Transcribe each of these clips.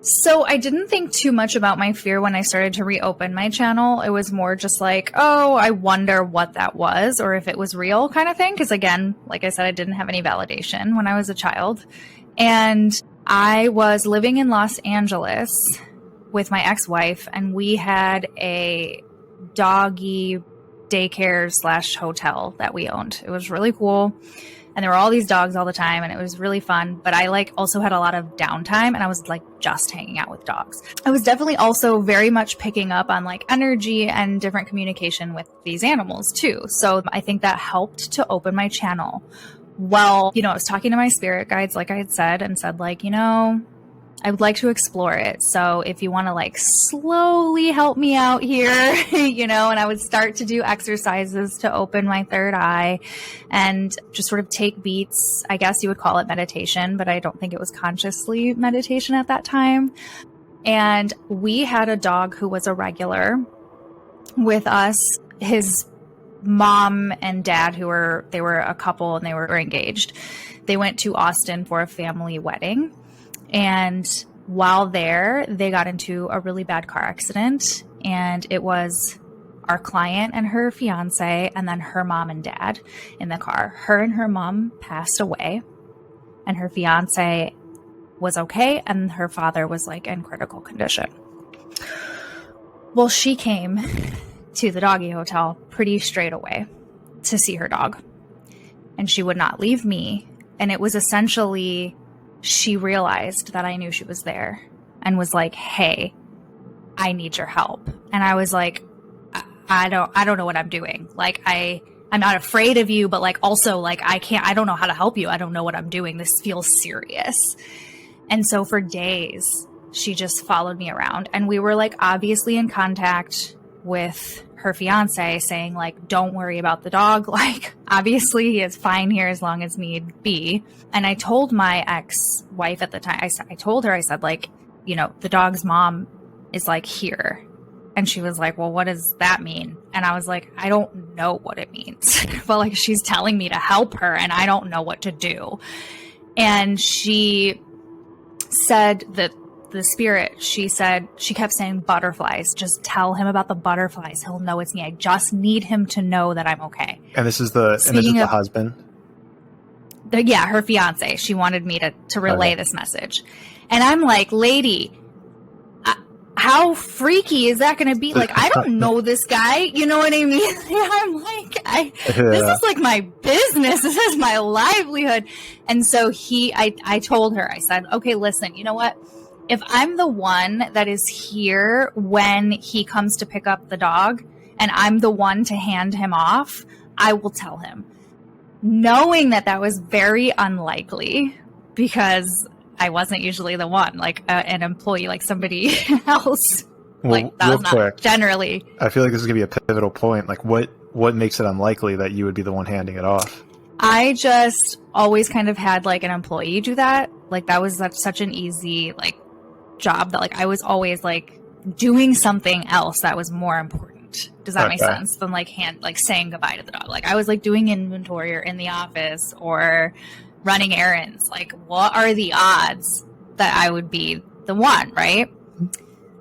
So I didn't think too much about my fear when I started to reopen my channel. It was more just like, oh, I wonder what that was or if it was real kind of thing. Because again, like I said, I didn't have any validation when I was a child. And I was living in Los Angeles with my ex-wife, and we had a doggy daycare / hotel that we owned. It was really cool. And there were all these dogs all the time, and it was really fun. But I also had a lot of downtime, and I was just hanging out with dogs. I was definitely also very much picking up on energy and different communication with these animals too. So I think that helped to open my channel. Well, I was talking to my spirit guides, like I had said, and said I would like to explore it. So if you want to slowly help me out here, and I would start to do exercises to open my third eye and just sort of take beats. I guess you would call it meditation, but I don't think it was consciously meditation at that time. And we had a dog who was a regular with us. His mom and dad, they were a couple and they were engaged. They went to Austin for a family wedding. And while there, they got into a really bad car accident, and it was our client and her fiance, and then her mom and dad in the car. Her and her mom passed away, and her fiance was okay, and her father was in critical condition. Well, she came to the doggy hotel pretty straight away to see her dog, and she would not leave me. And it was essentially, she realized that I knew she was there and was like, hey, I need your help. And I was like, I don't know what I'm doing. I'm not afraid of you, but also I don't know how to help you. I don't know what I'm doing. This feels serious. And so for days, she just followed me around, and we were obviously in contact with her fiance saying don't worry about the dog. Obviously he is fine here as long as need be. And I told my ex-wife at the time, I told her, I said the dog's mom is here. And she was like, well, what does that mean? And I was like, I don't know what it means, but she's telling me to help her and I don't know what to do. And she said that the spirit, she kept saying butterflies. Just tell him about the butterflies. He'll know it's me. I just need him to know that I'm okay. And this is the husband? Her fiance. She wanted me to relay this message. And I'm like, lady, how freaky is that going to be? I don't know this guy. You know what I mean? I'm this is my business. This is my livelihood. And so I told her, I said, okay, listen, you know what? If I'm the one that is here when he comes to pick up the dog and I'm the one to hand him off, I will tell him. Knowing that was very unlikely because I wasn't usually the one, an employee, somebody else. Well, that was not quick, generally. I feel this is going to be a pivotal point. What makes it unlikely that you would be the one handing it off? I just always kind of had an employee do that. That was such an easy job that I was always doing something else that was more important. Does that make sense? Than saying goodbye to the dog. I was doing inventory or in the office or running errands. What are the odds that I would be the one, right?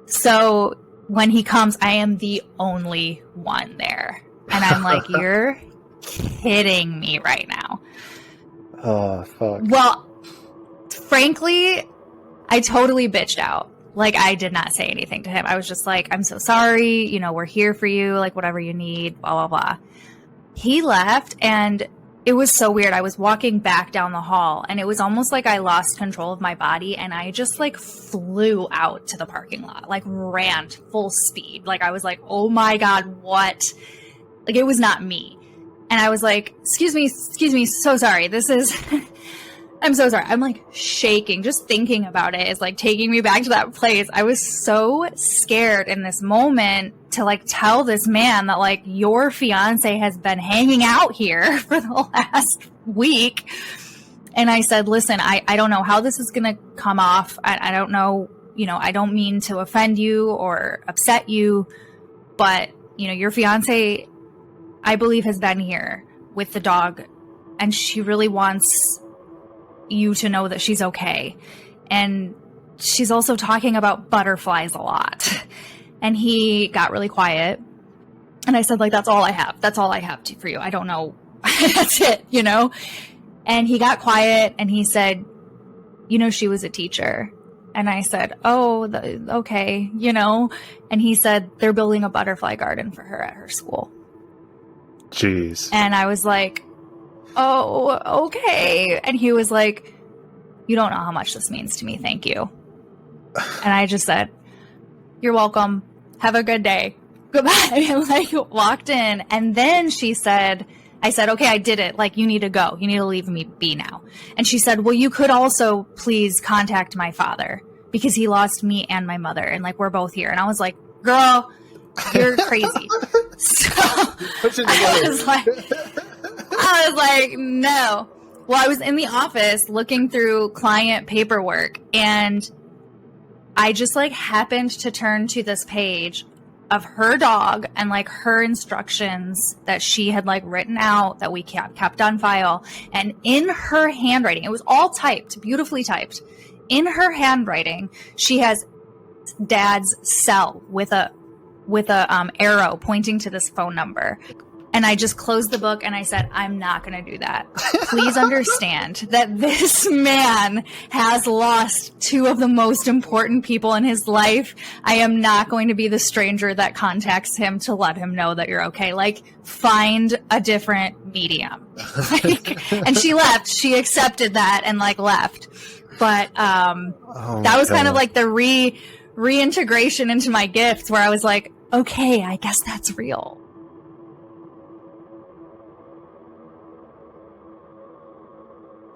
So when he comes, I am the only one there. And I'm like, you're kidding me right now. Oh, fuck. Well, frankly, I totally bitched out. I did not say anything to him. I was just I'm so sorry. We're here for you. Whatever you need, blah, blah, blah. He left, and it was so weird. I was walking back down the hall, and it was almost I lost control of my body, and I just flew out to the parking lot, ran full speed. I was oh my God, what? It was not me. And I was excuse me, so sorry. This is... I'm so sorry. I'm shaking. Just thinking about it is taking me back to that place. I was so scared in this moment to tell this man that your fiance has been hanging out here for the last week. And I said, listen, I don't know how this is going to come off. I don't know, I don't mean to offend you or upset you, but your fiance, I believe, has been here with the dog, and she really wants you to know that she's okay. And she's also talking about butterflies a lot. And he got really quiet. And I said, like, that's all I have. That's all I have for you. I don't know. That's it, you know? And he got quiet and he said, you know, she was a teacher. And I said, oh, okay, you know? And he said, they're building a butterfly garden for her at her school. Jeez. And I was like, oh, okay. And he was like, you don't know how much this means to me. Thank you. And I just said, you're welcome. Have a good day. Goodbye. And like walked in. And then I said, okay, I did it. Like, you need to go. You need to leave me be now. And she said, well, you could also please contact my father because he lost me and my mother. And like, we're both here. And I was like, girl, you're crazy. So I was like, no. Well, I was in the office looking through client paperwork and I just like happened to turn to this page of her dog and like her instructions that she had like written out that we kept on file. And in her handwriting, it was all typed, beautifully typed. In her handwriting, she has dad's cell with a arrow pointing to this phone number. And I just closed the book and I said, I'm not going to do that. Please understand that this man has lost two of the most important people in his life. I am not going to be the stranger that contacts him to let him know that you're okay. Like, find a different medium. And she left. She accepted that and like left. But that was kind of like the reintegration into my gift where I was like, okay, I guess that's real.